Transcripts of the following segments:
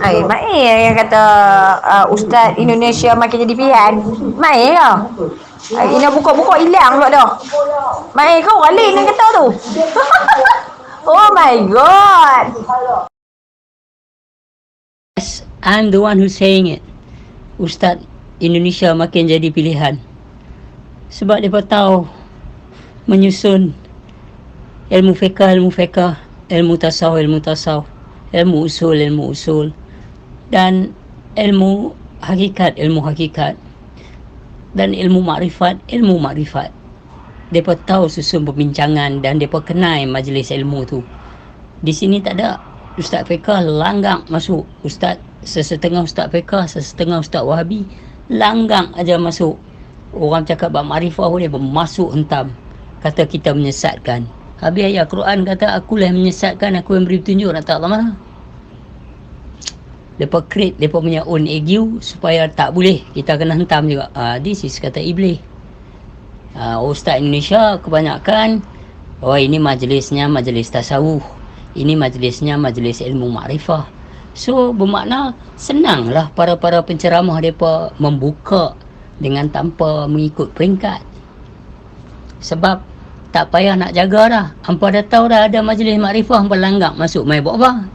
Mai yang kata Ustaz Indonesia makin jadi pilihan. Mai lah. Ina buka-buka hilang pula dah. Mai kau orang lain yang kata tu. Oh my god. Yes, I'm the one who's saying it. Ustaz Indonesia makin jadi pilihan. Sebab mereka tahu menyusun ilmu fiqah, ilmu tasawuf, ilmu usul, dan ilmu hakikat, dan ilmu makrifat. Mereka tahu susun perbincangan dan mereka kenal majlis ilmu tu. Di sini tak ada ustaz fiqah langgang masuk. Sesetengah ustaz fiqah, sesetengah ustaz wahabi langgang aja masuk. Orang cakap bab makrifah boleh masuk hentam. Kata kita menyesatkan. Habis ayat Quran kata akulah yang menyesatkan, aku yang beri petunjuk, nak tak lama. Lepas create lepas punya own ego supaya tak boleh, kita kena hentam juga. This is kata iblis. Ustaz Indonesia kebanyakan, ini majlisnya majlis tasawuf, ini majlisnya majlis ilmu makrifah. So bermakna senanglah para penceramah mereka membuka dengan tanpa mengikut peringkat. Sebab tak payah nak jaga dah. Hampa dah tahu dah ada majlis makrifah, hampa langgang masuk mai buat apa?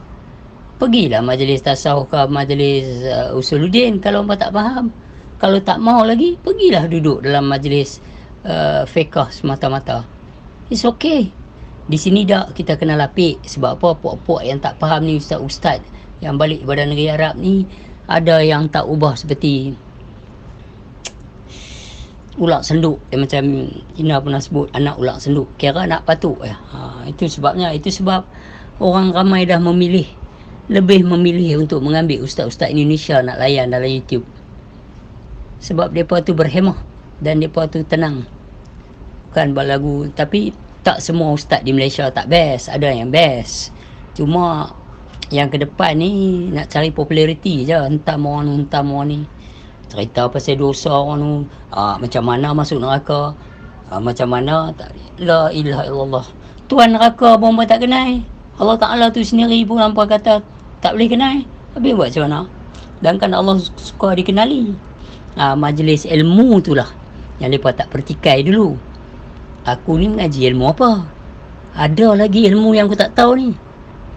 Pergilah majlis tasawuf ke majlis usuluddin kalau hampa tak faham. Kalau tak mau lagi, pergilah duduk dalam majlis fiqh semata-mata. It's okay. Di sini dah kita kena lapik. Sebab apa? Puak-puak yang tak faham ni, ustaz-ustaz yang balik daripada negeri Arab ni, ada yang tak ubah seperti ular senduk. Macam Ina pernah sebut anak ular senduk, kira anak patuk. Itu sebabnya. Itu sebab orang ramai dah lebih memilih untuk mengambil ustaz-ustaz Indonesia nak layan dalam YouTube. Sebab mereka tu berhemah dan mereka tu tenang. Bukan berlagu. Tapi tak semua ustaz di Malaysia tak best. Ada yang best. Cuma yang ke depan ni nak cari populariti je. Hentam orang ni. Cerita pasal dosa orang tu, macam mana masuk neraka, macam mana tak, la ilaha illallah. Tuan neraka pun tak kenal. Allah Ta'ala tu sendiri pun hampa kata tak boleh kenal. Habis buat macam mana? Sedangkan Allah suka dikenali. Majlis ilmu tu lah yang mereka tak pertikai dulu. Aku ni mengaji ilmu apa? Ada lagi ilmu yang aku tak tahu ni.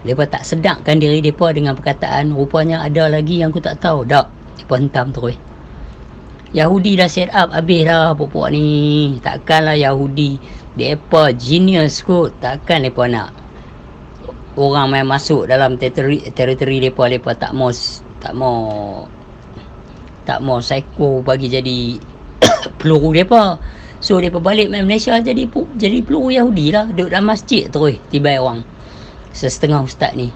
Mereka tak sedapkan diri mereka dengan perkataan rupanya ada lagi yang aku tak tahu. Tak, mereka hentam terus. Yahudi dah set up habis dah puak-puak ni. Takkanlah Yahudi mereka genius kot. Takkan mereka nak orang main masuk dalam teritori mereka tak mau psycho bagi jadi peluru mereka. So mereka balik main Malaysia jadi peluru Yahudi lah. Duduk dalam masjid terus tiba orang setengah ustaz ni.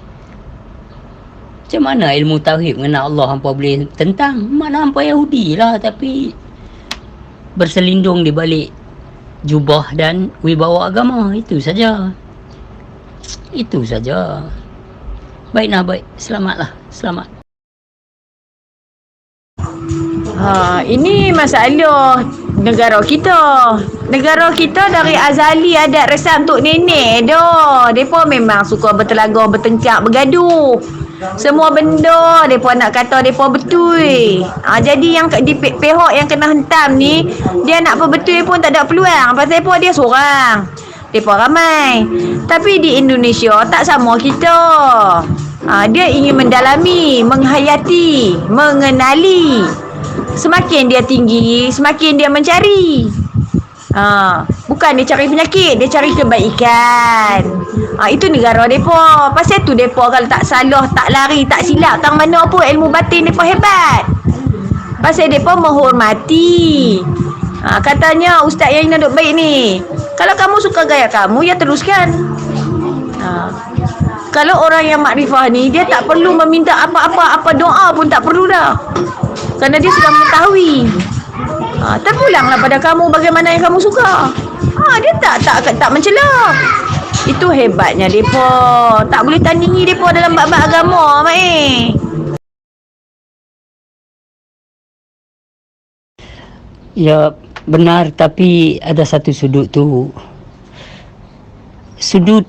Macam mana ilmu tauhid mengenal Allah hampa boleh tentang? Mana hampa Yahudi lah, tapi berselindung di balik jubah dan wibawa agama. Itu saja. Baik. Selamatlah. Selamat. Ini masalah negara kita. Negara kita dari azali adat resam tok nenek dah. Depa memang suka bertelaga, bertengkar, bergaduh. Semua benda depa nak kata depa betul. Jadi yang di pihak yang kena hentam ni, dia nak perbetul pun tak ada peluang. Pasal apa? Dia seorang. Depa ramai. Tapi di Indonesia tak sama kita. Dia ingin mendalami, menghayati, mengenali. Semakin dia tinggi, semakin dia mencari. Bukan dia cari penyakit, dia cari kebaikan. Itu negara depa. Pasal tu depa kalau tak salah, tak lari, tak silap tang mana pun ilmu batin depa hebat. Pasal depa menghormati. Katanya ustaz yang nak duk baik ni, kalau kamu suka gaya kamu, ya teruskan. Kalau orang yang makrifah ni, dia tak perlu meminta apa doa pun tak perlu dah. Kerana dia sudah mengetahui. Terpulanglah pada kamu bagaimana yang kamu suka. Dia tak mencela. Itu hebatnya depa. Tak boleh tandingi depa dalam bab-bab agama, mak. Ya, benar, tapi ada satu sudut tu. Sudut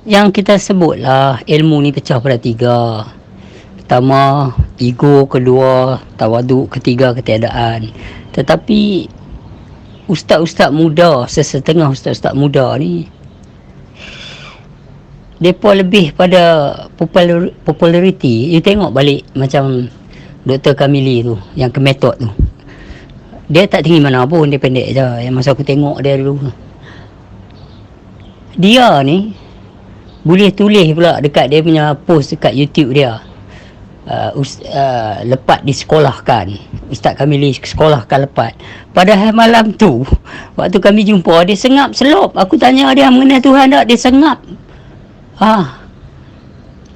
yang kita sebutlah ilmu ni pecah pada tiga. pertama ego, kedua tawaduk, ketiga ketiadaan. Tetapi ustaz-ustaz muda, sesetengah ustaz-ustaz muda ni, mereka lebih pada populariti. You tengok balik macam Dr. Kamili tu, yang ke metod tu, dia tak tinggi mana pun, dia pendek je. Yang masa aku tengok dia dulu, dia ni boleh tulis pula dekat dia punya post dekat YouTube dia, lepat disekolahkan, Ustaz Kamili sekolahkan lepat. Padahal malam tu waktu kami jumpa, dia sengap selop. Aku tanya dia mengenai Tuhan tak, dia sengap.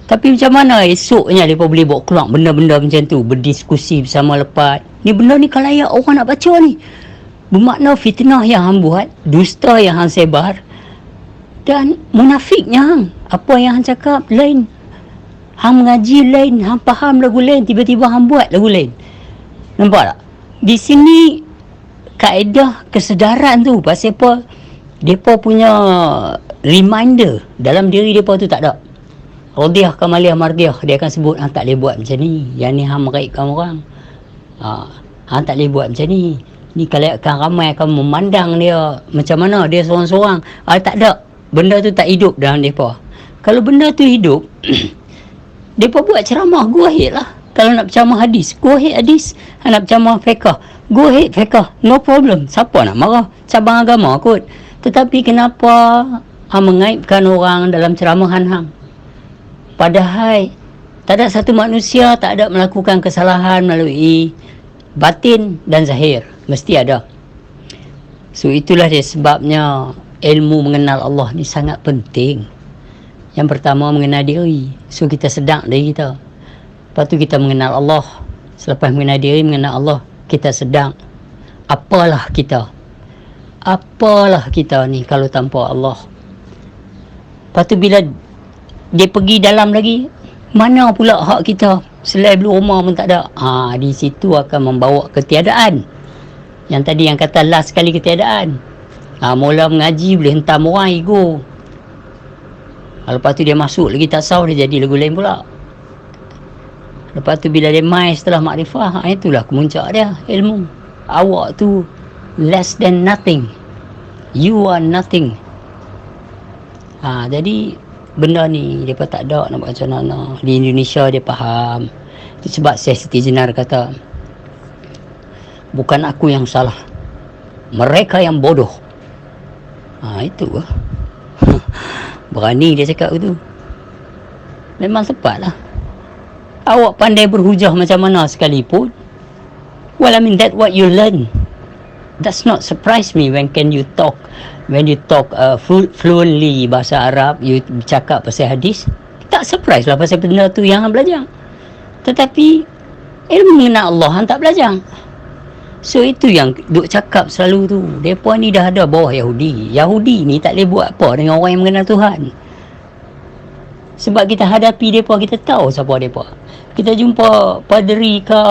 Tapi macam mana esoknya mereka boleh bawa keluar benda-benda macam tu, berdiskusi bersama lepat. Ni benda ni kalayak orang nak baca ni. Bermakna fitnah yang hang buat, dusta yang hang sebar, dan munafiknya hang. Apa yang hang cakap lain, hang mengaji lain, hang faham lagu lain, tiba-tiba hang buat lagu lain. Nampak tak? Di sini kaedah kesedaran tu, pasal apa? Mereka punya reminder dalam diri mereka tu tak ada. Radiyah Kamaliyah Mardiyah, dia akan sebut, hang tak boleh buat macam ni, yang ni hang meraibkan orang, hang tak boleh buat macam ni. Ni kalau akan ramai akan memandang dia macam mana, dia seorang-seorang. Tak ada, benda tu tak hidup dalam mereka. Kalau benda tu hidup, mereka buat ceramah, go ahead lah. Kalau nak berceramah hadis, go ahead hadis. Nak berceramah fiqah, go ahead fiqah, no problem. Siapa nak marah? Cabang agama kot. Tetapi kenapa hang mengaibkan orang dalam ceramahan hang? Padahal tak ada satu manusia tak ada melakukan kesalahan melalui batin dan zahir. Mesti ada. So itulah dia sebabnya ilmu mengenal Allah ni sangat penting. Yang pertama mengenal diri. So kita sedang diri kita. Lepas tu kita mengenal Allah. Selepas mengenal diri, mengenal Allah, kita sedang. Apalah kita ni kalau tanpa Allah. Lepas tu bila dia pergi dalam lagi, mana pula hak kita? Selai belu rumah pun tak ada. Di situ akan membawa ketiadaan. Yang tadi yang kata last sekali ketiadaan. Mula mengaji boleh hentam orang, ego. Lepas tu dia masuk lagi tasawuf, dia jadi lagu lain pula. Lepas tu bila dia mai setelah makrifah, itulah kemuncak dia, ilmu. Awak tu less than nothing. You are nothing. Jadi benda ni mereka tak ada nak buat macam mana. Di Indonesia dia faham. Itu sebab saya Siti Jenar kata, bukan aku yang salah, mereka yang bodoh. Itu lah. Berani dia cakap itu. Memang tepat lah. Awak pandai berhujah macam mana sekalipun, well, I mean that what you learn. Does not surprise me when you talk fluently bahasa Arab, you cakap pasal hadis, tak surprise lah pasal benda tu yang belajar. Tetapi ilmu mengenal Allah hang tak belajar. So itu yang duk cakap selalu tu. Mereka ni dah ada bawah Yahudi. Yahudi ni tak boleh buat apa dengan orang yang mengenal Tuhan. Sebab kita hadapi mereka, kita tahu siapa mereka. Kita jumpa paderi ke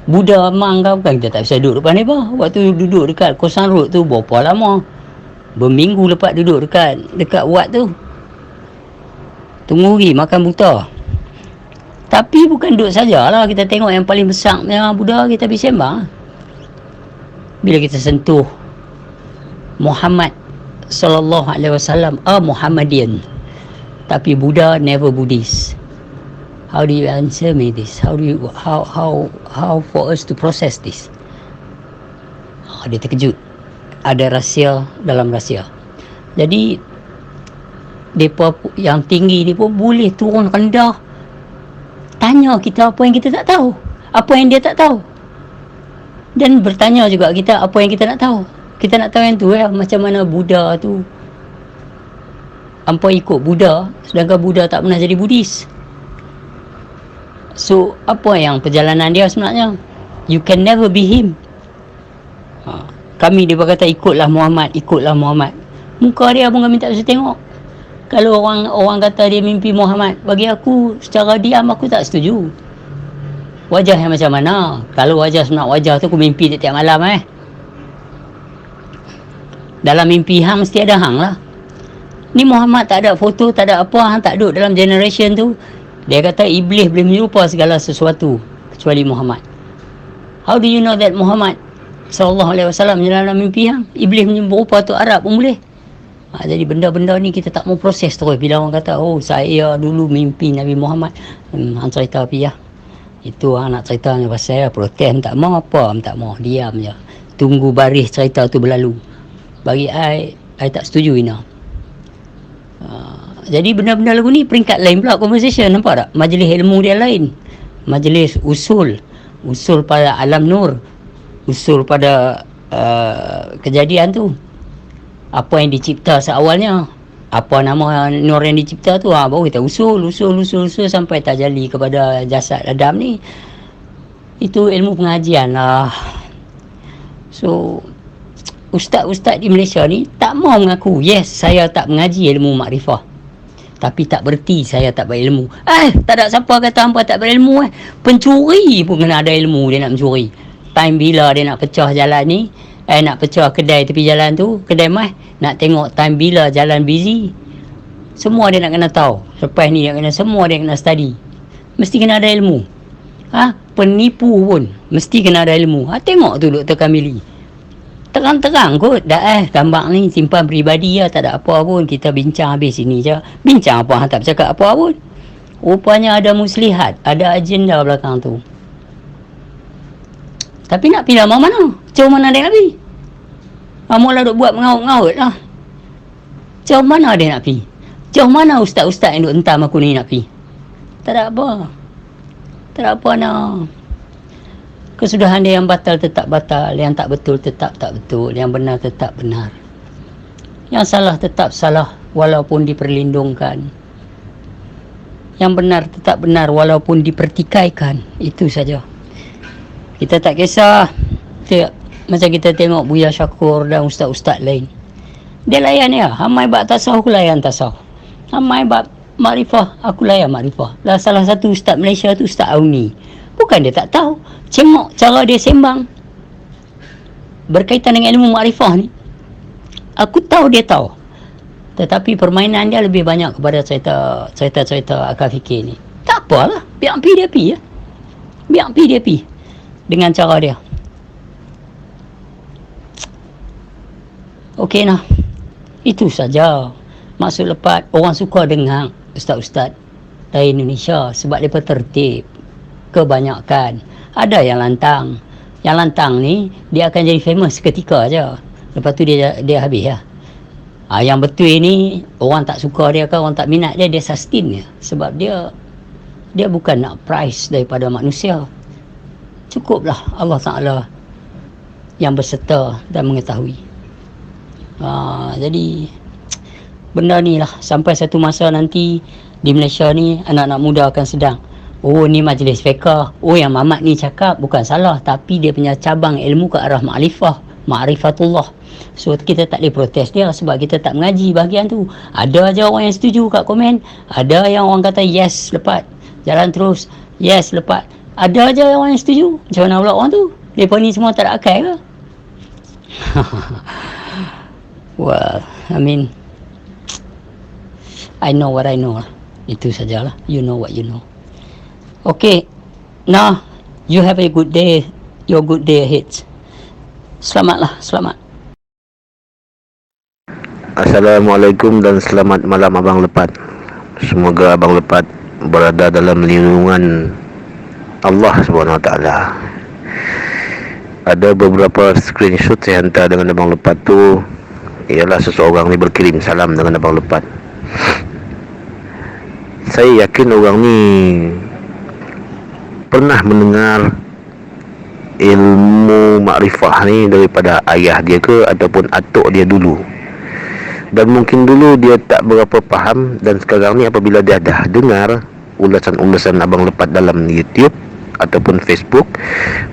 Buddha Amang ke, bukan kita tak bisa duduk depan mereka. Waktu duduk dekat Kosan Road tu berapa lama, berminggu lepas duduk dekat Wat tu, tunggu makan buta. Tapi bukan duduk sajalah, kita tengok yang paling besar punya Buddha, kita pergi sembang. Bila kita sentuh Muhammad sallallahu alaihi wasallam, Muhammadian, tapi Buddha never Buddhist. How do you answer me this? How for us to process this? Dia terkejut. Ada rahsia dalam rahsia. Jadi depa yang tinggi ni pun boleh turun rendah, tanya kita apa yang kita tak tahu, apa yang dia tak tahu, dan bertanya juga kita apa yang kita nak tahu. Kita nak tahu yang tu macam mana Buddha tu hampa ikut Buddha, sedangkan Buddha tak pernah jadi Buddhis. So apa yang perjalanan dia sebenarnya? You can never be him. Kami dia berkata ikutlah Muhammad. Muka dia pun kami tak bisa tengok. Kalau orang kata dia mimpi Muhammad, bagi aku secara diam aku tak setuju. Wajah yang macam mana? Kalau wajah sebenar wajah tu aku mimpi tiap malam Dalam mimpi hang mesti ada hang lah. Ni Muhammad tak ada foto, tak ada apa, hang tak duduk dalam generation tu. Dia kata iblis boleh menyerupa segala sesuatu kecuali Muhammad. How do you know that Muhammad sallallahu alaihi wasallam dalam mimpi hang iblis menyerupa tu Arab pun boleh? Jadi benda-benda ni kita tak mau proses terus. Bila orang kata, oh saya dulu mimpi Nabi Muhammad, hang cerita api ya. Itu hang nak cerita ni pasal protes, tak mau apa, tak mau, diam je. Tunggu baris cerita tu berlalu. Bagi I tak setuju Ina. Jadi benda-benda lagu ni peringkat lain pula conversation, nampak tak? Majlis ilmu dia lain. Majlis usul pada alam nur, usul pada kejadian tu. Apa yang dicipta seawalnya, apa nama nur yang dicipta tu, baru kita usul sampai tajalli kepada jasad Adam ni. Itu ilmu pengajian lah. So ustaz-ustaz di Malaysia ni tak mau mengaku, yes saya tak mengaji ilmu makrifah, tapi tak bererti saya tak berilmu. Tak ada siapa kata hampa tak berilmu. Pencuri pun kena ada ilmu dia nak mencuri. Time bila dia nak pecah jalan ni, nak pecah kedai tepi jalan tu, kedai mai, nak tengok time bila jalan busy. Semua dia nak kena tahu. Lepas ni dia kena, semua dia kena study. Mesti kena ada ilmu. Penipu pun mesti kena ada ilmu. Tengok tu Dr. Kamili. Terang-terang kot dah tambak ni simpan peribadi lah, tak ada apa pun. Kita bincang habis sini je. Bincang apa, tak bercakap apa pun. Rupanya ada muslihat, ada agenda belakang tu. Tapi nak pergi lama mana? Jauh mana dia nak pergi? Mula duk buat mengaut-ngaut lah. Jauh mana dia nak pergi? Jauh mana ustaz-ustaz yang duk entam aku ni nak pergi? Tak ada apa. Tak ada apa nak. Kesudahan dia yang batal tetap batal, yang tak betul tetap tak betul, yang benar tetap benar. Yang salah tetap salah walaupun diperlindungkan. Yang benar tetap benar walaupun dipertikaikan. Itu saja. Kita tak kisah. Macam kita tengok Buya Syakur dan ustaz-ustaz lain. Dia layan ya. Hamai bab tasawuf, aku layan tasawuf. Hamai bab makrifah, aku layan makrifah. Lah salah satu ustaz Malaysia tu Ustaz Auni. Bukan dia tak tahu. Cengok cara dia sembang berkaitan dengan ilmu makrifah ni. Aku tahu dia tahu. Tetapi permainan dia lebih banyak kepada cerita-cerita akal fikir ni. Tak apalah. Biar pergi dia pergi ya. Biar pergi dia pergi. Dengan cara dia. Okey nah. Itu saja. Maksud lepas orang suka dengar ustaz-ustaz dari Indonesia sebab mereka tertib. Kebanyakan. Ada yang lantang. Yang lantang ni dia akan jadi famous seketika aja. Lepas tu dia habis ya. Yang betul ni orang tak suka dia ke, orang tak minat dia sustain dia. Sebab dia bukan nak prize daripada manusia. Cukuplah Allah Ta'ala yang berserta dan mengetahui. Jadi benda ni lah sampai satu masa nanti di Malaysia ni anak-anak muda akan sedang, oh ni majlis fiqah, oh yang Mamat ni cakap bukan salah, tapi dia punya cabang ilmu ke arah ma'rifatullah. So kita tak boleh protes dia sebab kita tak mengaji bahagian tu. Ada aja orang yang setuju kat komen, ada yang orang kata yes lepas jalan terus, yes lepas. Ada aja orang yang setuju. Macam mana pula orang tu? Mereka ni semua tak ada akal ke? Well, I mean, I know what I know lah. Itu sajalah. You know what you know. Okay. Now, you have a good day. Your good day ahead. Selamatlah. Selamat. Assalamualaikum dan selamat malam Abang Lepat. Semoga Abang Lepat berada dalam lindungan Allah SWT. Ada beberapa screenshot saya hantar dengan Abang Lepat tu. Ialah seseorang ni berkirim salam dengan Abang Lepat. Saya yakin orang ni pernah mendengar ilmu makrifah ni daripada ayah dia ke ataupun atuk dia dulu. Dan mungkin dulu dia tak berapa faham, dan sekarang ni apabila dia dah dengar ulasan-ulasan Abang Lepat dalam YouTube ataupun Facebook,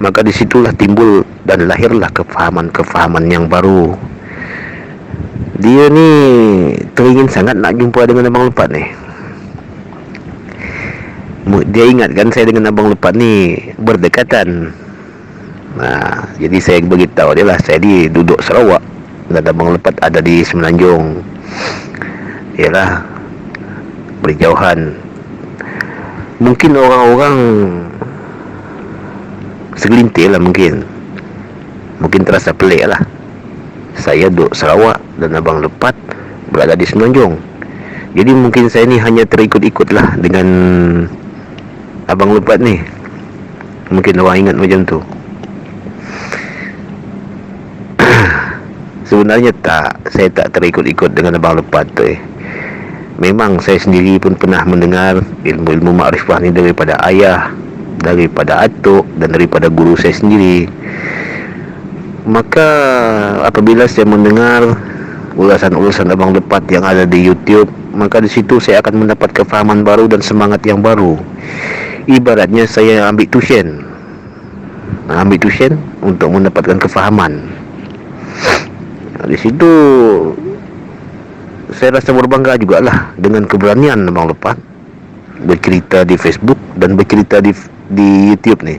maka disitulah timbul dan lahirlah kefahaman-kefahaman yang baru. Dia ni teringin sangat nak jumpa dengan Abang Lepat ni. Dia ingatkan saya dengan Abang Lepat ni berdekatan. Jadi saya beritahu dia lah, saya di duduk Sarawak dan Abang Lepat ada di Semenanjung. Yalah, berjauhan. Mungkin orang-orang segelintir lah, mungkin terasa pelik lah. Saya duduk Sarawak dan Abang Lepat berada di Semenanjung. Jadi mungkin saya ni hanya terikut-ikut lah dengan Abang Lepat ni. Mungkin orang ingat macam tu. Sebenarnya saya tak terikut-ikut dengan Abang Lepat tu. Memang saya sendiri pun pernah mendengar ilmu-ilmu makrifah ni daripada ayah, daripada atuk dan daripada guru saya sendiri. Maka apabila saya mendengar ulasan-ulasan Abang Lepat yang ada di YouTube, maka di situ saya akan mendapat kefahaman baru dan semangat yang baru. Ibaratnya saya ambil tuition untuk mendapatkan kefahaman. Di situ saya rasa berbangga jugalah dengan keberanian Abang Lepat bercerita di Facebook dan bercerita di YouTube ni.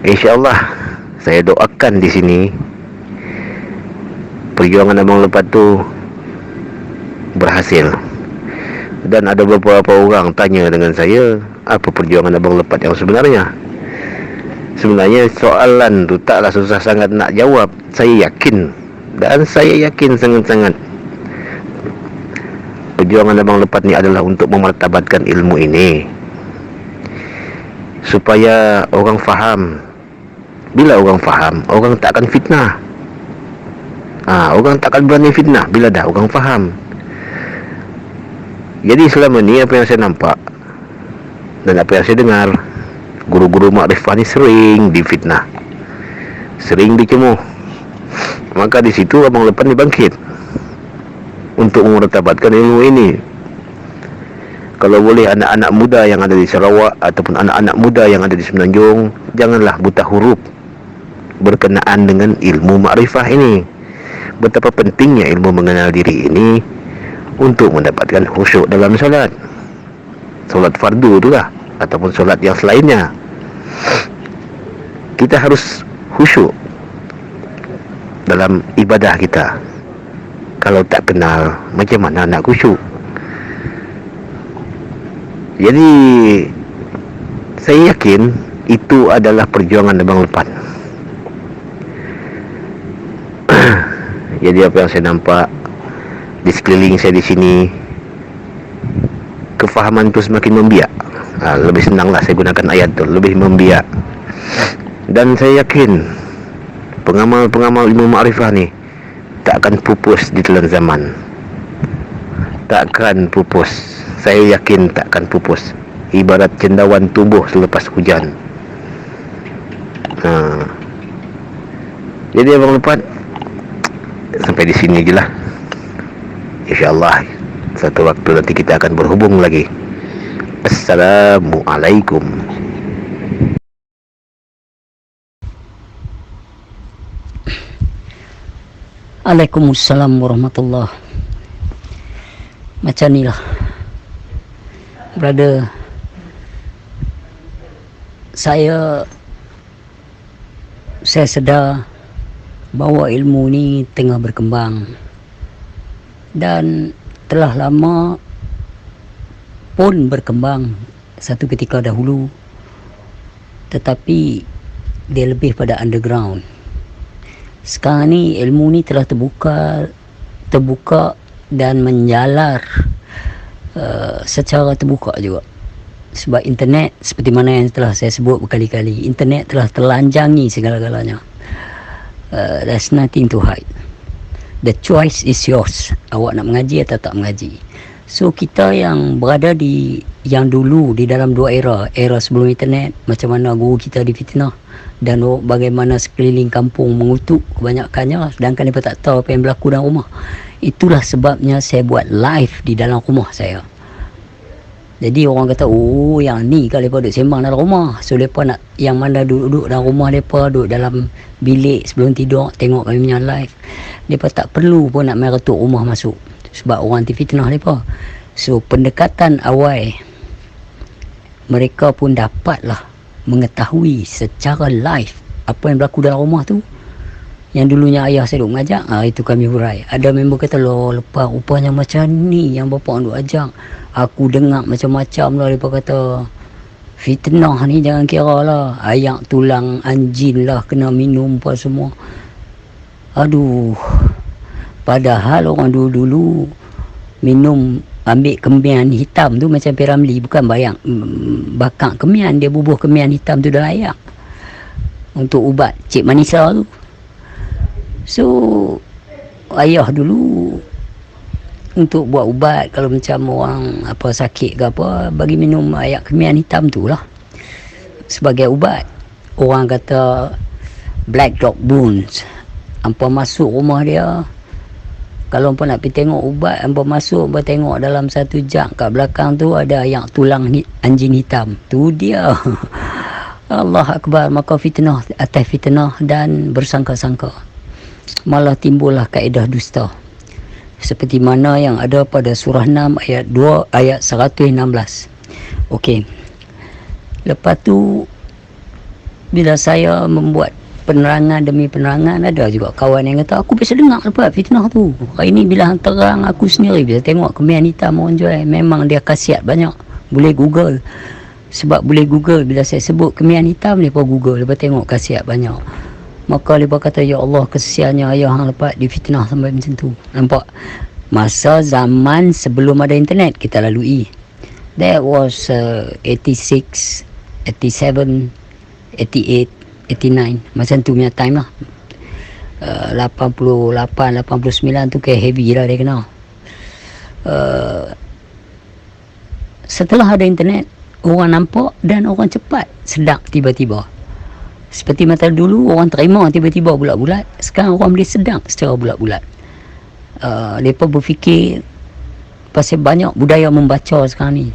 InsyaAllah saya doakan di sini perjuangan Abang Lepat tu berhasil. Dan ada beberapa orang tanya dengan saya, apa perjuangan Abang Lepat yang sebenarnya? Sebenarnya soalan tu taklah susah sangat nak jawab. Saya yakin, dan saya yakin sangat-sangat perjuangan Abang Lepat ni adalah untuk memartabatkan ilmu ini supaya orang faham. Bila orang faham, orang tak akan fitnah. Orang tak akan berani fitnah bila dah orang faham. Jadi selama ni apa yang saya nampak dan apa yang saya dengar, guru-guru makrifah ni sering difitnah, sering dicemuh. Maka di situ Abang Lepat ni bangkit untuk memartabatkan ilmu ini. Kalau boleh anak-anak muda yang ada di Sarawak ataupun anak-anak muda yang ada di Semenanjung, janganlah buta huruf berkenaan dengan ilmu makrifah ini. Betapa pentingnya ilmu mengenal diri ini untuk mendapatkan khusyuk dalam solat fardu tu lah, ataupun solat yang selainnya. Kita harus khusyuk dalam ibadah kita. Kalau tak kenal, macam mana nak khusyuk? Jadi saya yakin itu adalah perjuangan Abang Lepat. Jadi apa yang saya nampak di sekeliling saya di sini, kefahaman itu semakin membiak. Lebih senanglah saya gunakan ayat itu, lebih membiak. Dan saya yakin pengamal-pengamal ilmu makrifah ni tak akan pupus di telan zaman. Takkan pupus. Saya yakin takkan pupus. Ibarat cendawan tumbuh selepas hujan. Jadi Abang Lepat, sampai di sini je lah. InsyaAllah satu waktu nanti kita akan berhubung lagi. Assalamualaikum. Waalaikumsalam warahmatullahi. Macam ni lah, brother. Saya sedar bahawa ilmu ni tengah berkembang dan telah lama pun berkembang satu ketika dahulu, tetapi dia lebih pada underground. Sekarang ni ilmu ni telah terbuka dan menjalar secara terbuka juga. Sebab internet, seperti mana yang telah saya sebut berkali-kali, internet telah telanjangi segala-galanya. There's nothing to hide. The choice is yours. Awak nak mengaji atau tak mengaji. So kita yang berada di yang dulu di dalam dua era sebelum internet, macam mana guru kita difitnah dan bagaimana sekeliling kampung mengutuk kebanyakannya, sedangkan mereka tak tahu apa yang berlaku dalam rumah. Itulah sebabnya saya buat live di dalam rumah saya. Jadi orang kata, oh yang ni kalau mereka duduk sembang dalam rumah. So mereka nak, yang mana duduk dalam rumah mereka, duduk dalam bilik sebelum tidur, tengok kami punya live. Mereka tak perlu pun nak main retuk rumah masuk, sebab orang anti fitnah mereka. So pendekatan awal, mereka pun dapatlah mengetahui secara live apa yang berlaku dalam rumah tu. yang dulunya ayah saya duk mengajak, itu kami hurai. Ada member kata, loh lepas rupanya macam ni yang bapa duk ajak. Aku dengar macam-macam lah, mereka kata fitnah ni jangan kira lah, ayak tulang anjing lah kena minum apa semua. Aduh, padahal orang dulu-dulu minum, ambil kemian hitam tu macam Piramli, bukan bakar kemian, dia bubuh kemian hitam tu dalam ayak untuk ubat Cik Manisa tu. So ayah dulu untuk buat ubat, kalau macam orang apa sakit ke apa, bagi minum ayak kemian hitam tu lah sebagai ubat. Orang kata black dog bones, hampa masuk rumah dia, kalau hampa nak pergi tengok ubat, hampa masuk, hampa tengok dalam satu jug kat belakang tu ada ayak tulang anjing hitam. Tu dia. Allah Akbar. Maka fitnah atas fitnah dan bersangka-sangka, malah timbullah kaedah dusta, seperti mana yang ada pada surah 6 ayat 2 ayat 116. Okey. Lepas tu bila saya membuat penerangan demi penerangan, ada juga kawan yang kata, aku bisa dengar lepas fitnah tu. Hari ni bila terang, aku sendiri bisa tengok kemian hitam orang jual. Memang dia khasiat banyak. Boleh Google. Sebab boleh Google, bila saya sebut kemian hitam, mereka Google, mereka tengok khasiat banyak. Maka mereka kata, ya Allah, kesiannya ayah hang lepas difitnah sampai macam tu. Nampak? Masa zaman sebelum ada internet kita lalui. That was 86, 87, 88, 89, macam tu punya time lah. 88, 89 tu kayak heavy lah dia kena. Setelah ada internet, orang nampak dan orang cepat sedap tiba-tiba. Seperti masa dulu orang terima tiba-tiba bulat-bulat, sekarang orang boleh sedang secara bulat-bulat. Mereka berfikir pasal banyak budaya membaca sekarang ni.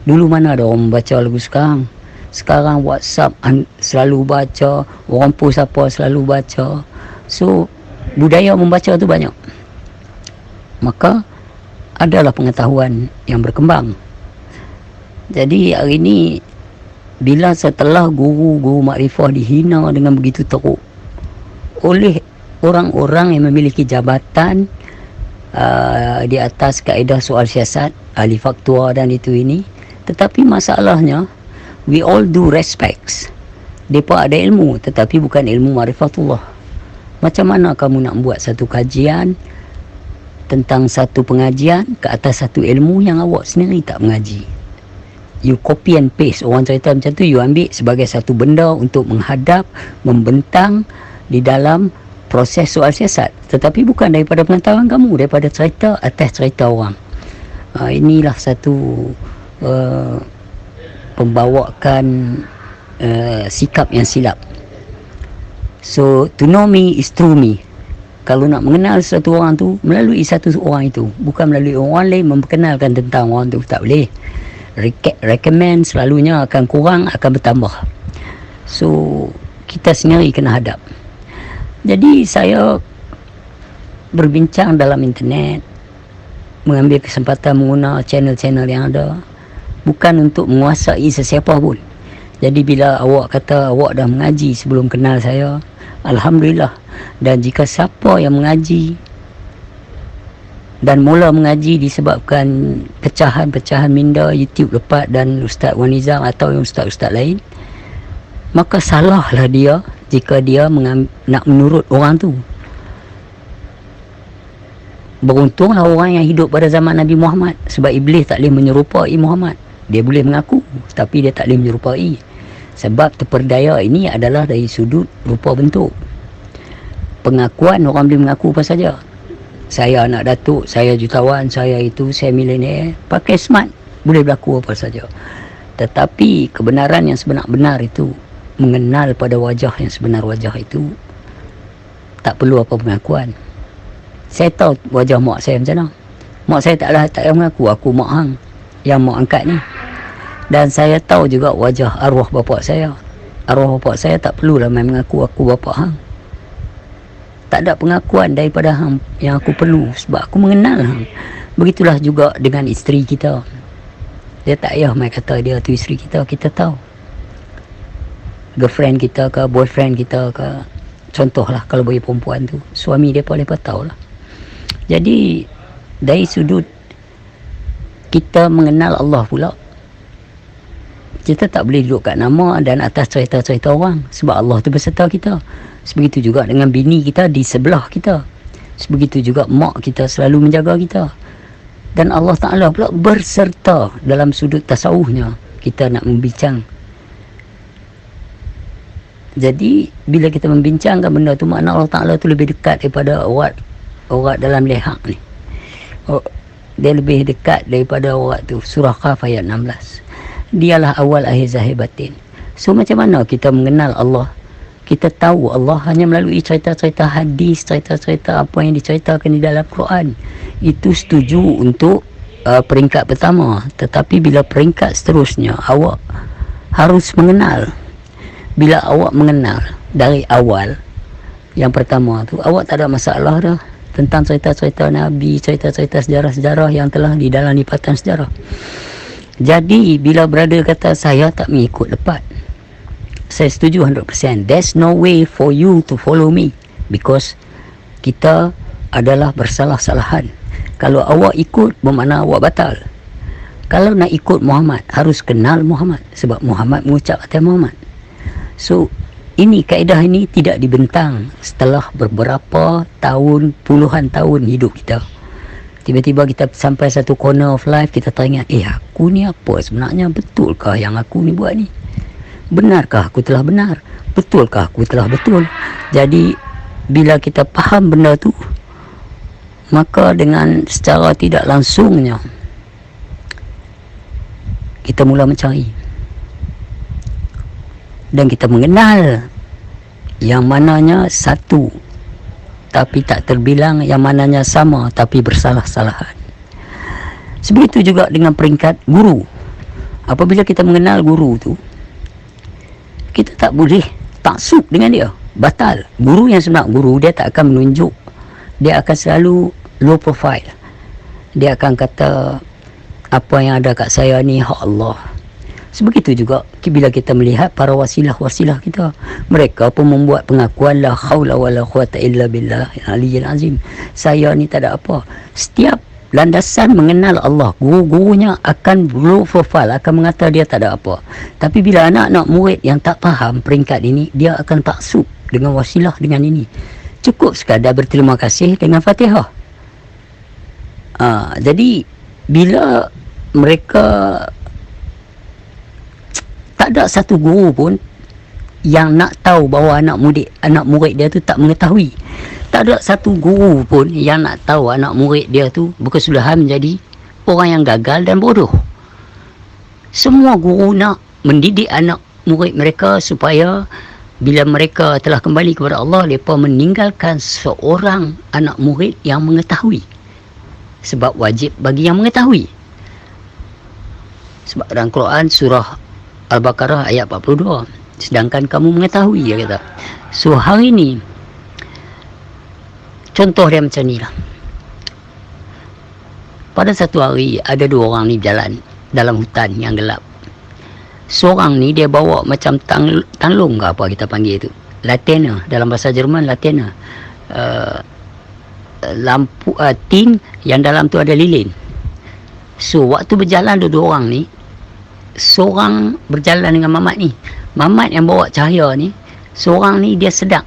Dulu mana ada orang membaca lagu sekarang. Sekarang WhatsApp selalu baca, orang post apa selalu baca. So budaya membaca tu banyak. Maka adalah pengetahuan yang berkembang. Jadi hari ni bila setelah guru-guru makrifah dihina dengan begitu teruk oleh orang-orang yang memiliki jabatan di atas kaedah soal siasat, ahli faktua dan itu ini, tetapi masalahnya we all do respects. Mereka ada ilmu, tetapi bukan ilmu marifatullah. Macam mana kamu nak buat satu kajian tentang satu pengajian ke atas satu ilmu yang awak sendiri tak mengaji? You copy and paste. Orang cerita macam tu, you ambil sebagai satu benda untuk menghadap, membentang di dalam proses soal siasat. Tetapi bukan daripada pengetahuan kamu, daripada cerita atas cerita orang. Inilah satu pembawakan sikap yang silap. So to know me is through me. Kalau nak mengenal satu orang tu, melalui satu orang itu, bukan melalui orang lain memperkenalkan tentang orang tu. Tak boleh. Recommend selalunya akan kurang, akan bertambah. So kita sendiri kena hadap. Jadi saya berbincang dalam internet, mengambil kesempatan menggunakan channel-channel yang ada, bukan untuk menguasai sesiapa pun. Jadi bila awak kata awak dah mengaji sebelum kenal saya, alhamdulillah. Dan jika siapa yang mengaji dan mula mengaji disebabkan pecahan-pecahan minda YouTube lepas dan Ustaz Wan Nizam atau ustaz-ustaz lain, maka salahlah dia jika dia nak menurut orang tu. Beruntunglah orang yang hidup pada zaman Nabi Muhammad, sebab Iblis tak boleh menyerupai Muhammad. Dia boleh mengaku, tapi dia tak boleh menyerupai. Sebab terperdaya ini adalah dari sudut rupa bentuk. Pengakuan orang boleh mengaku apa saja. Saya anak datuk, saya jutawan, saya itu, saya milenial. Pakai smart, boleh berlaku apa saja. Tetapi kebenaran yang sebenar-benar itu, mengenal pada wajah yang sebenar wajah itu, tak perlu apa pengakuan. Saya tahu wajah mak saya macam mana. Mak saya tak payah mengaku, aku mak hang yang mak angkat ni. Dan saya tahu juga wajah arwah bapa saya. Arwah bapa saya tak perlulah main mengaku aku bapa hang. Tak ada pengakuan daripada hang yang aku perlu, sebab aku mengenal hang. Begitulah juga dengan isteri kita. Dia tak payah main kata dia tu isteri kita, kita tahu. Girlfriend kita ke, boyfriend kita ke, Contohlah kalau bagi perempuan tu, suami dia paling tahu lah. Jadi dari sudut kita mengenal Allah pula, kita tak boleh duduk kat nama dan atas cerita-cerita orang, sebab Allah tu berserta kita. Sebegitu juga dengan bini kita di sebelah kita, sebegitu juga mak kita selalu menjaga kita, dan Allah Ta'ala pula berserta dalam sudut tasawufnya kita nak membincang. Jadi bila kita membincangkan benda tu, makna Allah Ta'ala tu lebih dekat daripada orang dalam lehak ni. Dia lebih dekat daripada orang tu. Surah Qaf ayat 16. Dialah awal akhir zahir batin. So macam mana kita mengenal Allah? Kita tahu Allah hanya melalui cerita-cerita hadis, cerita-cerita apa yang diceritakan di dalam Quran. Itu setuju untuk peringkat pertama. Tetapi bila peringkat seterusnya, awak harus mengenal. Bila awak mengenal dari awal, yang pertama tu, awak tak ada masalah dah tentang cerita-cerita Nabi, cerita-cerita sejarah-sejarah yang telah di dalam lipatan sejarah. Jadi bila brother kata saya tak mengikut lepat, saya setuju 100%. There's no way for you to follow me, because kita adalah bersalah-salahan. Kalau awak ikut, bermakna awak batal. Kalau nak ikut Muhammad, harus kenal Muhammad, sebab Muhammad mengucap atas Muhammad. So ini kaedah ini tidak dibentang setelah beberapa tahun, puluhan tahun hidup kita. Tiba-tiba kita sampai satu corner of life, kita teringat, aku ni apa sebenarnya? Betulkah yang aku ni buat ni? Benarkah aku telah benar? Betulkah aku telah betul? Jadi bila kita faham benda tu, maka dengan secara tidak langsungnya kita mula mencari, dan kita mengenal yang mananya satu tapi tak terbilang, yang mananya sama tapi bersalah-salahan. Sebegitu juga dengan peringkat guru. Apabila kita mengenal guru tu, kita tak boleh taksub dengan dia, batal. Guru yang sebenar, guru dia tak akan menunjuk, dia akan selalu low profile. Dia akan kata apa yang ada kat saya ni hak Allah. Sebegitu juga bila kita melihat para wasilah-wasilah kita, mereka pun membuat pengakuan la haula wala quwata illa billah aliyyil azim. Saya ni tak ada apa. Setiap landasan mengenal Allah, guru-gurunya akan low profile, akan mengata dia tak ada apa. Tapi bila anak-anak murid yang tak faham peringkat ini, dia akan taksub dengan wasilah dengan ini. Cukup sekadar berterima kasih dengan Fatihah. Jadi bila mereka, tak ada satu guru pun yang nak tahu bahawa anak murid dia tu tak mengetahui. Tak ada satu guru pun yang nak tahu anak murid dia tu berkesudahan menjadi orang yang gagal dan bodoh. Semua guru nak mendidik anak murid mereka supaya bila mereka telah kembali kepada Allah, mereka meninggalkan seorang anak murid yang mengetahui. Sebab wajib bagi yang mengetahui. Sebab dalam Quran surah Al-Baqarah ayat 42, sedangkan kamu mengetahui, dia kata. So hari ni contoh dia macam ni lah. Pada satu hari ada dua orang ni berjalan dalam hutan yang gelap. Seorang ni dia bawa macam tanglung ke apa kita panggil tu, Laterne, dalam bahasa Jerman Laterne, lampu tin yang dalam tu ada lilin. So waktu berjalan dua orang ni, seorang berjalan dengan Mamat ni. Mamat yang bawa cahaya ni, seorang ni dia sedap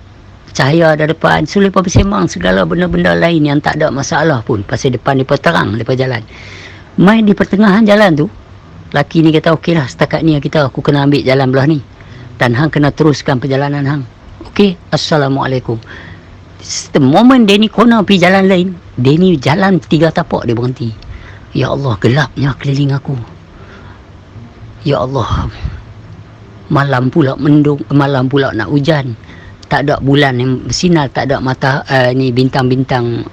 cahaya ada depan. So mereka bersembang segala benda-benda lain yang tak ada masalah pun. Pasal depan mereka terang, mereka jalan. Main di pertengahan jalan tu, laki ni kata, okey lah, setakat ni aku kena ambil jalan belah ni, dan hang kena teruskan perjalanan hang. Okey, Assalamualaikum. The moment dia ni corner pergi jalan lain, dia ni jalan 3 tapak dia berhenti. Ya Allah, gelapnya keliling aku. Ya Allah, malam pula mendung, malam pula nak hujan, tak ada bulan yang bersinar, tak ada ni bintang-bintang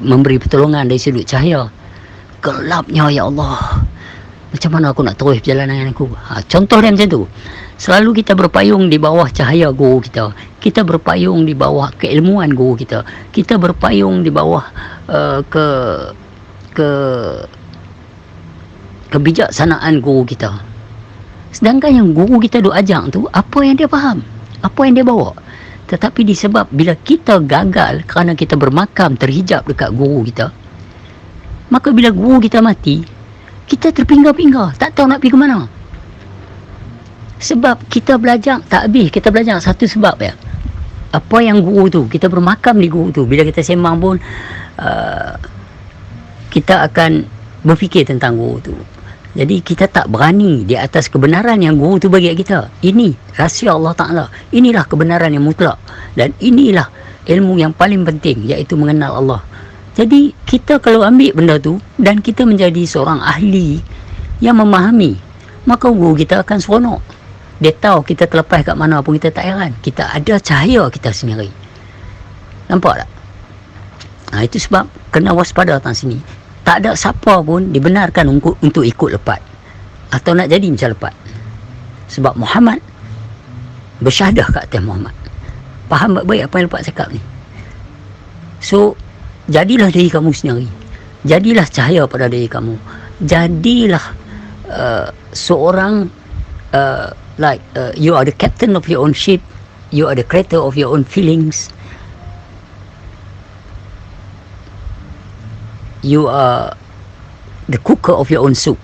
memberi pertolongan dari sudut cahaya. Gelapnya ya Allah, macam mana aku nak terus perjalanan aku? Contoh dia macam tu. Selalu kita berpayung di bawah cahaya guru kita, kita berpayung di bawah keilmuan guru kita, kita berpayung di bawah kebijaksanaan guru kita. Sedangkan yang guru kita duk ajak tu, apa yang dia faham, apa yang dia bawa. Tetapi disebab bila kita gagal kerana kita bermakam terhijab dekat guru kita, maka bila guru kita mati, kita terpinga-pinga, tak tahu nak pergi ke mana. Sebab kita belajar tak habis. Kita belajar satu sebab ya. Apa yang guru tu, kita bermakam di guru tu. Bila kita sembang pun kita akan berfikir tentang guru tu. Jadi kita tak berani di atas kebenaran yang guru tu bagi kita. Ini rahsia Allah Ta'ala. Inilah kebenaran yang mutlak. Dan inilah ilmu yang paling penting, iaitu mengenal Allah. Jadi kita kalau ambil benda tu dan kita menjadi seorang ahli yang memahami, maka guru kita akan seronok. Dia tahu kita terlepas kat mana pun kita tak heran. Kita ada cahaya kita sendiri. Nampak tak? Itu sebab kena waspada tentang sini. Tak ada siapa pun dibenarkan untuk ikut lepat atau nak jadi macam lepat. Sebab Muhammad bersyahadah kat atas Muhammad. Faham baik-baik apa yang lepas cakap ni. So, jadilah diri kamu sendiri. Jadilah cahaya pada diri kamu. Jadilah seorang you are the captain of your own ship. You are the creator of your own feelings. You are the cooker of your own soup.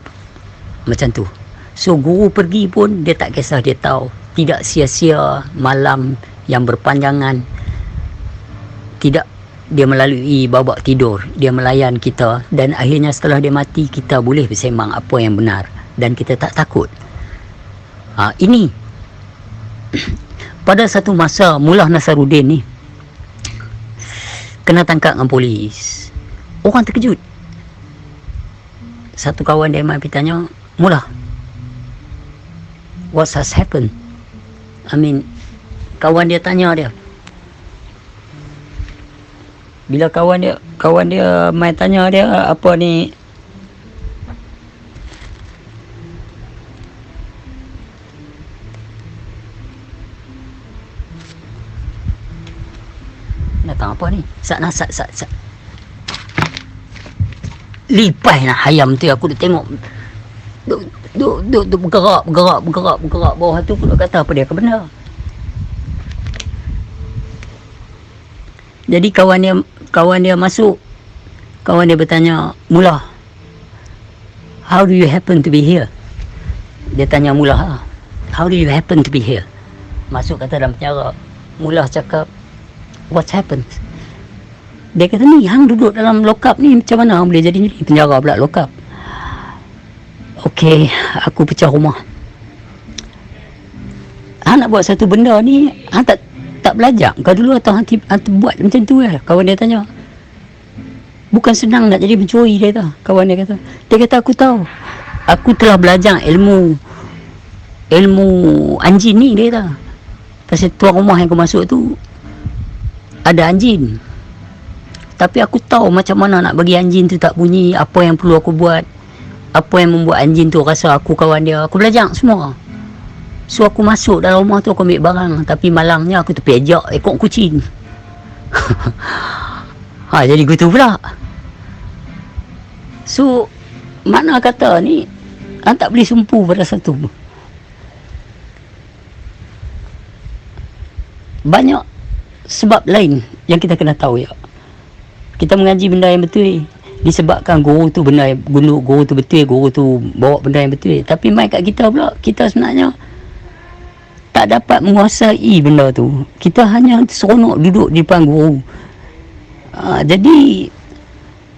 Macam tu. So guru pergi pun dia tak kisah, dia tahu tidak sia-sia malam yang berpanjangan. Tidak dia melalui babak tidur, dia melayan kita, dan akhirnya setelah dia mati kita boleh bersembang apa yang benar dan kita tak takut. Ini pada satu masa Mullah Nasaruddin ni kena tangkap dengan polis. Orang terkejut. Satu kawan dia pergi tanya, Mullah, what has happened? Kawan dia tanya dia. Bila kawan dia mai tanya dia apa ni, datang apa ni? Sat lipas nak hayam tu, aku dah tengok duk bergerak bawah tu. Aku nak kata apa dia kebenar. Jadi kawan dia masuk. Kawan dia bertanya, Mullah, how do you happen to be here? Dia tanya Mullah, how do you happen to be here? Masuk kata dalam penjara. Mullah cakap, what happened? Dia kata, ni hang duduk dalam lokap ni macam mana boleh jadi ni? Penjara pula lokap. Okey, aku pecah rumah. Hang nak buat satu benda ni, hang tak belajar kau dulu atau hang buat macam tu lah? Kawan dia tanya. Bukan senang nak jadi pencuri, dia kata. Kawan dia kata. Dia kata, aku tahu. Aku telah belajar ilmu anjing ni, dia kata. Pasal tuan rumah yang aku masuk tu ada anjing. Tapi aku tahu macam mana nak bagi anjing tu tak bunyi, apa yang perlu aku buat, apa yang membuat anjing tu rasa aku kawan dia. Aku belajar semua. So aku masuk dalam rumah tu, aku ambil barang, tapi malangnya aku terpejak ekor kucing. Jadi gitu pula. So mana kata ni, tak boleh sumpu pada satu. Banyak sebab lain yang kita kena tahu ya. Kita mengaji benda yang betul disebabkan guru tu guru tu betul, guru tu bawa benda yang betul. Tapi mai kat kita pula, kita sebenarnya tak dapat menguasai benda tu. Kita hanya seronok duduk di depan guru. Jadi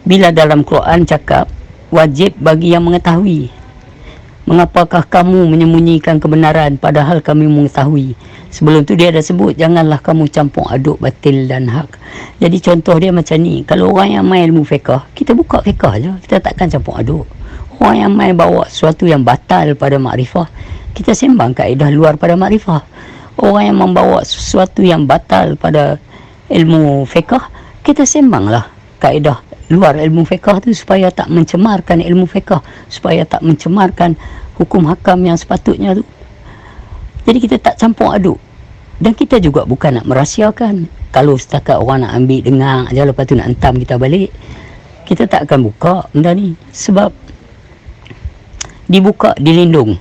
bila dalam Quran cakap wajib bagi yang mengetahui, mengapakah kamu menyembunyikan kebenaran padahal kami mengetahui? Sebelum tu dia ada sebut, janganlah kamu campur aduk batil dan hak. Jadi contoh dia macam ni, kalau orang yang main ilmu fiqah, kita buka fiqah je, kita takkan campur aduk. Orang yang main bawa sesuatu yang batal pada makrifah, kita sembang kaedah luar pada makrifah. Orang yang membawa sesuatu yang batal pada ilmu fiqah, kita sembanglah kaedah luar ilmu fiqah tu supaya tak mencemarkan ilmu fiqah, supaya tak mencemarkan hukum hakam yang sepatutnya tu. Jadi kita tak campur aduk. Dan kita juga bukan nak merahsiakan. Kalau setakat orang nak ambil dengar je, lepas tu nak hentam kita balik, kita tak akan buka benda ni. Sebab dibuka, dilindung.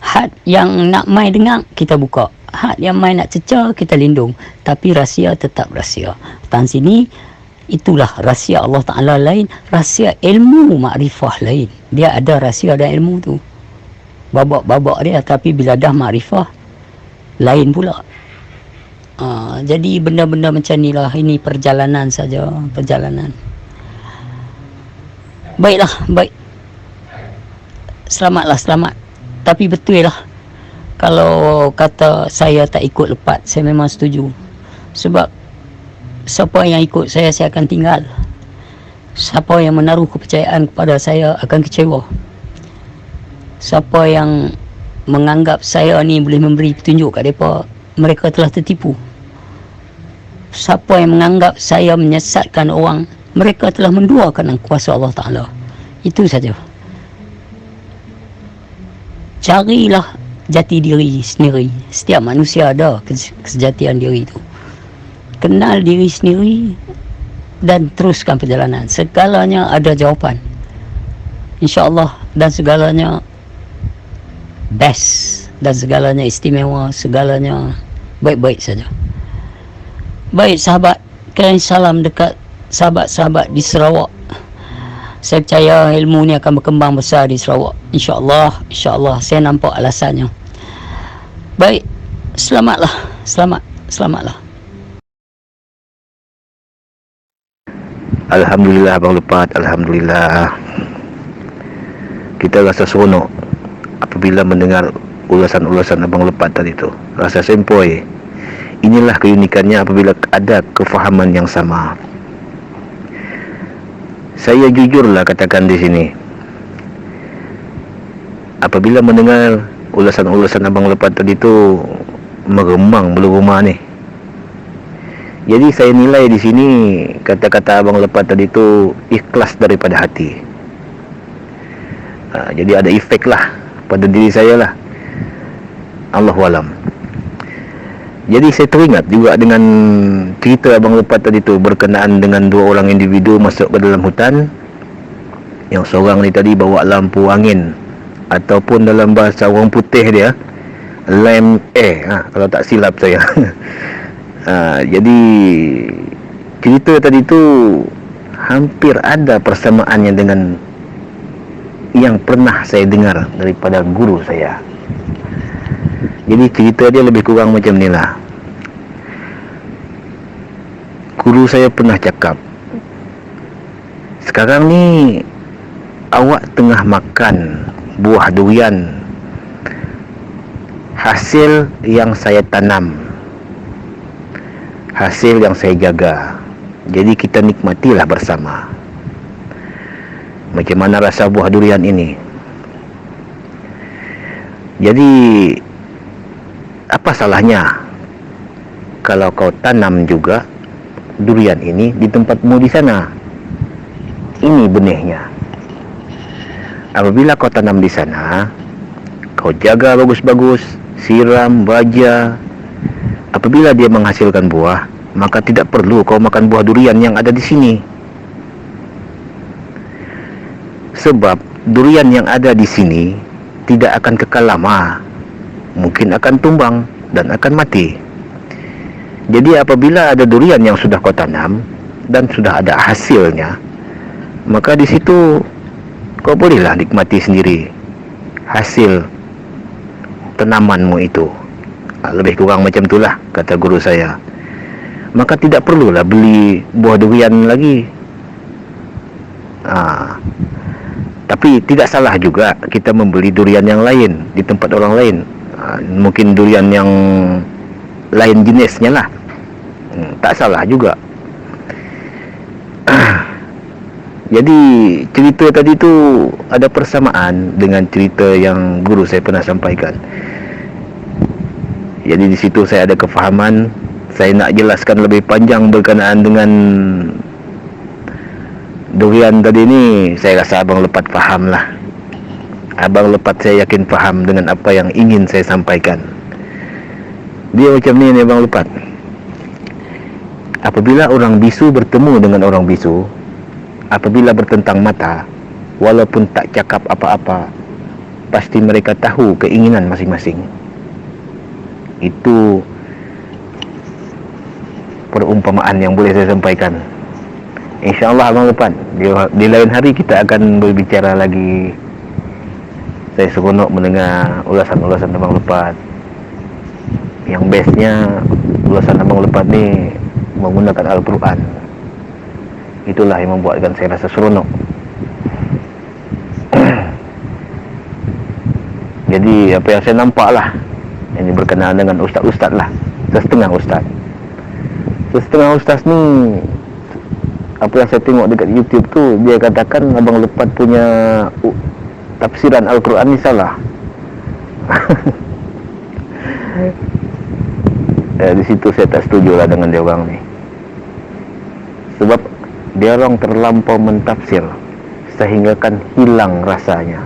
Had yang nak mai dengar, kita buka. hak yang main nak cecah kita lindung, tapi rahsia tetap rahsia. Tan sini itulah rahsia Allah Ta'ala lain, rahsia ilmu makrifah lain. Dia ada rahsia dan ilmu tu, babak-babak dia, tapi bila dah makrifah lain pula. Jadi benda-benda macam ni lah, ini perjalanan saja, perjalanan. Baiklah, baik. Selamatlah, selamat. Tapi betul lah, kalau kata saya tak ikut lepat, saya memang setuju. Sebab siapa yang ikut saya akan tinggal. Siapa yang menaruh kepercayaan kepada saya akan kecewa. Siapa yang menganggap saya ni boleh memberi petunjuk kat mereka, mereka telah tertipu. Siapa yang menganggap saya menyesatkan orang, mereka telah menduakan kuasa Allah Ta'ala. Itu saja. Carilah jati diri sendiri. Setiap manusia ada kesejatian diri itu. Kenal diri sendiri dan teruskan perjalanan. Segalanya ada jawapan, InsyaAllah. Dan segalanya best, dan segalanya istimewa, segalanya baik-baik saja. Baik sahabat, kalian salam dekat sahabat-sahabat di Sarawak. Saya percaya ilmu ni akan berkembang besar di Sarawak, InsyaAllah. InsyaAllah, saya nampak alasannya. Baik, selamatlah, selamatlah. Alhamdulillah Abang Lepat, Alhamdulillah. Kita rasa seronok apabila mendengar ulasan-ulasan Abang Lepat tadi tu. Rasa sempoi. Inilah keunikannya apabila ada kefahaman yang sama. Saya jujurlah katakan di sini, apabila mendengar ulasan-ulasan Abang Lepat tadi tu, meremang bulu rumah ni. Jadi saya nilai di sini kata-kata Abang Lepat tadi tu ikhlas daripada hati. Jadi ada efek lah pada diri saya lah. Allahualam. Jadi saya teringat juga dengan cerita Abang Lepat tadi tu berkenaan dengan dua orang individu masuk ke dalam hutan. Yang seorang ni tadi bawa lampu angin, ataupun dalam bahasa orang putih dia lamp kalau tak silap saya. Jadi cerita tadi tu hampir ada persamaannya dengan yang pernah saya dengar daripada guru saya. Jadi cerita dia lebih kurang macam ni lah. Guru saya pernah cakap, sekarang ni awak tengah makan buah durian hasil yang saya tanam, hasil yang saya jaga. Jadi kita nikmatilah bersama. Macam mana rasa buah durian ini? Jadi apa salahnya kalau kau tanam juga durian ini di tempatmu di sana? Ini benihnya. Apabila kau tanam di sana, kau jaga bagus-bagus, siram, baja. Apabila dia menghasilkan buah, maka tidak perlu kau makan buah durian yang ada di sini. Sebab durian yang ada di sini tidak akan kekal lama, mungkin akan tumbang dan akan mati. Jadi apabila ada durian yang sudah kau tanam dan sudah ada hasilnya, maka di situ kau bolehlah nikmati sendiri hasil tanamanmu itu. Lebih kurang macam itulah kata guru saya. Maka tidak perlulah beli buah durian lagi. Tapi tidak salah juga kita membeli durian yang lain di tempat orang lain. Mungkin durian yang lain jenisnya lah. Tak salah juga. Jadi cerita tadi tu ada persamaan dengan cerita yang guru saya pernah sampaikan. Jadi di situ saya ada kefahaman. Saya nak jelaskan lebih panjang berkenaan dengan durian tadi ni. Saya rasa Abang Lepat faham lah. Abang Lepat saya yakin faham dengan apa yang ingin saya sampaikan. Dia macam ni Abang Lepat. Apabila orang bisu bertemu dengan orang bisu, apabila bertentang mata, walaupun tak cakap apa-apa, pasti mereka tahu keinginan masing-masing. Itu perumpamaan yang boleh saya sampaikan. InsyaAllah Abang Lepat, di lain hari kita akan berbicara lagi. Saya seronok mendengar ulasan-ulasan Abang Lepat. Yang bestnya ulasan Abang Lepat ni menggunakan Al-Quran. Itulah yang membuatkan saya rasa seronok. Jadi apa yang saya nampak lah, ini berkenaan dengan ustaz-ustaz lah, setengah ustaz ni, apa yang saya tengok dekat YouTube tu, dia katakan Abang Lepat punya tafsiran Al-Quran ni salah. Di situ saya tak setuju lah dengan dia orang ni, sebab dia orang terlampau mentafsir sehingga kan hilang rasanya.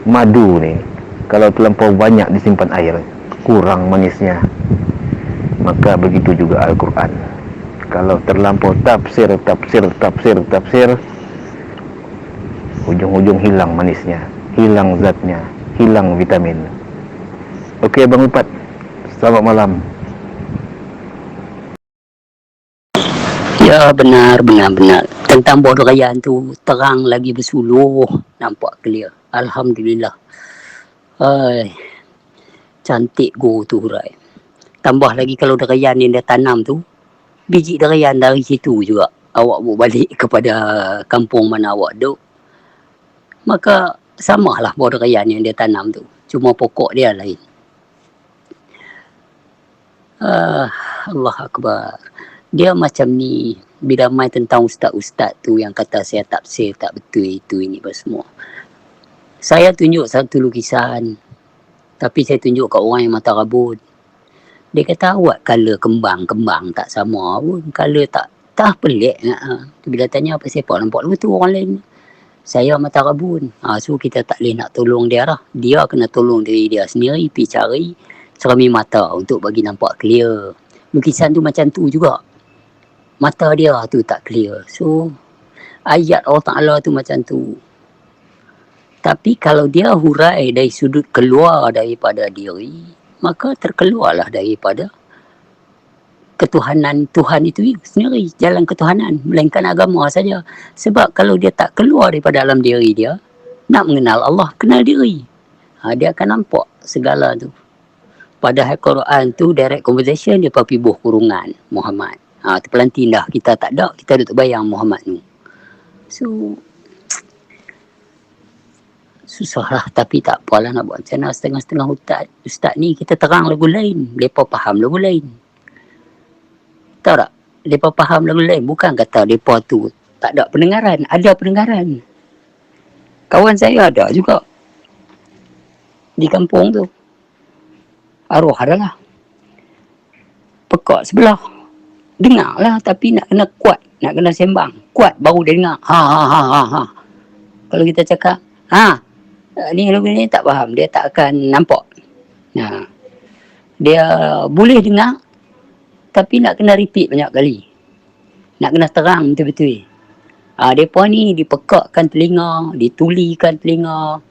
Madu ni kalau terlampau banyak disimpan air, kurang manisnya. Maka begitu juga Al-Quran. Kalau terlampau tafsir, ujung-ujung hilang manisnya, hilang zatnya, hilang vitamin. Okey Abang Lepat, selamat malam. Ya, benar. Tentang bodoh rayan tu, terang lagi bersuluh. Nampak clear. Alhamdulillah. Hai, cantik go tu hurai. Tambah lagi kalau derayan yang dia tanam tu, biji derayan dari situ juga awak bawa balik kepada kampung mana awak duduk. Maka samalah bodoh derayan yang dia tanam tu. Cuma pokok dia lain. Allah Akbar. Dia macam ni, bila main tentang ustaz-ustaz tu yang kata saya tafsir tak betul itu ini semua. Saya tunjuk satu lukisan, tapi saya tunjuk kat orang yang mata rabun. Dia kata awak color kembang tak sama pun. Color tak pelik. Bila tanya apa siapa nampak betul orang lain. Saya mata rabun. So kita tak boleh nak tolong dia lah. Dia kena tolong diri dia sendiri, pergi cari cermin mata untuk bagi nampak clear. Lukisan tu macam tu juga. Mata dia tu tak clear. So ayat Allah Ta'ala tu macam tu. Tapi kalau dia hurai dari sudut keluar daripada diri, maka terkeluarlah daripada ketuhanan Tuhan itu sendiri, jalan ketuhanan, melainkan agama saja. Sebab kalau dia tak keluar daripada dalam diri dia, nak mengenal Allah, kenal diri. Dia akan nampak segala tu. Padahal Quran tu direct conversation, dia pergi buh kurungan Muhammad. Terpelantin dah, kita tak ada, kita duduk bayang Muhammad tu. So susah lah, tapi tak apalah nak buat macam mana. Setengah-setengah ustaz ni kita terang lagu lain, mereka faham lagu lain. Tahu tak? Mereka faham lagu lain, bukan kata mereka tu tak ada pendengaran, ada pendengaran. Kawan saya ada juga di kampung tu, arwah adalah pekak sebelah, dengar lah, tapi nak kena kuat, nak kena sembang kuat baru dia dengar. Kalau kita cakap ni lagu ni tak faham, dia tak akan nampak. Dia boleh dengar, tapi nak kena repeat banyak kali, nak kena terang betul-betul. Mereka ni dipekakkan telinga, ditulikan telinga,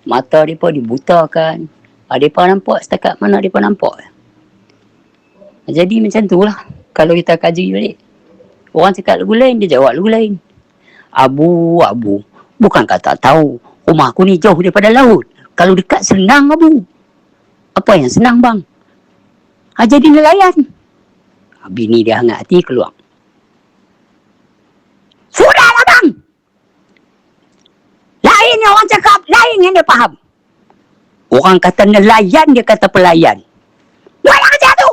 mata mereka dibutakan. Mereka nampak setakat mana mereka nampak. Jadi macam tu lah kalau kita kaji balik. Orang cakap lagu lain, dia jawab lagu lain. Abu, bukan kata tahu rumah aku ni jauh daripada laut. Kalau dekat senang Abu. Apa yang senang bang? Jadi nelayan. Bini dia hangat hati keluar. Sudahlah bang. Lain yang orang cakap, lain yang dia faham. Orang kata nelayan, dia kata pelayan. Buatlah kerja tu.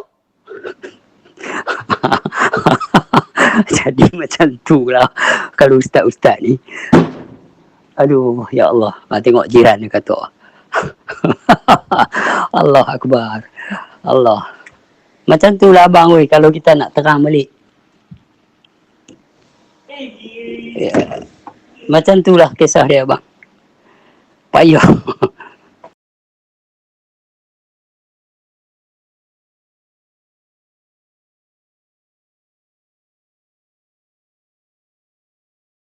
Jadi macam tu lah kalau ustaz-ustaz ni. Aduh, ya Allah. Tengok jiran dia kata. Allah Akbar. Allah. Macam tu lah abang weh, kalau kita nak terang balik. Macam tu lah kisah dia abang. Payah.